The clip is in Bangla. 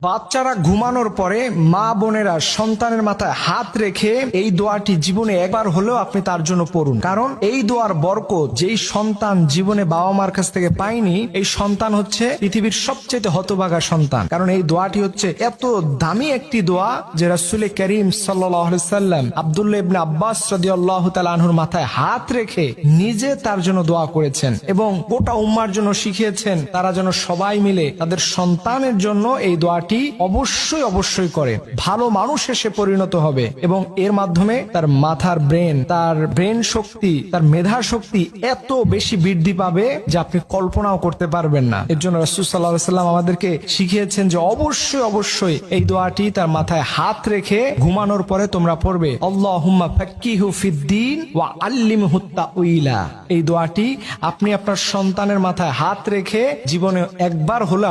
বাচ্চারা ঘুমানোর পরে মা বোনেরা সন্তানের মাথায় হাত রেখে এই দোয়াটি জীবনে একবার হলেও আপনি তার জন্য পড়ুন। কারণ এই দোয়ার বরকত যেই সন্তান জীবনে বাবা মার কাছ থেকে পায়নি, এই সন্তান হচ্ছে পৃথিবীর সবচেয়ে হতভাগা সন্তান। কারণ এই দোয়াটি হচ্ছে এত দামি একটি দোয়া যে রাসূল করিম সাল্লাল্লাহু আলাইহি সাল্লাম আব্দুল্লাহ ইবনে আব্বাস রাদিয়াল্লাহু তাআলা আনহুর মাথায় হাত রেখে নিজে তার জন্য দোয়া করেছেন এবং গোটা উম্মার জন্য শিখিয়েছেন তারা যেন সবাই মিলে তাদের সন্তানের জন্য এই দোয়াটি অবশ্যই করে। ভালো মানুষ এসে পরিণত হবে এবং এর মাধ্যমে তার মাথার ব্রেন শক্তি, তার মেধা শক্তি এত বেশি বৃদ্ধি পাবে যে আপনি কল্পনাও করতে পারবেন না। এর জন্য রাসূল সাল্লাল্লাহু আলাইহি সাল্লাম আমাদেরকে শিখিয়েছেন যে অবশ্যই এই দোয়াটি তার মাথায় হাত রেখে ঘুমানোর পরে তোমরা পড়বে, আল্লাহুম্মা ফাক্কিহু ফিদ্দীন ওয়া আল্লিমহু তাউইলা। এই দোয়াটি আপনি আপনার সন্তানের মাথায় হাত রেখে জীবনে একবার হলো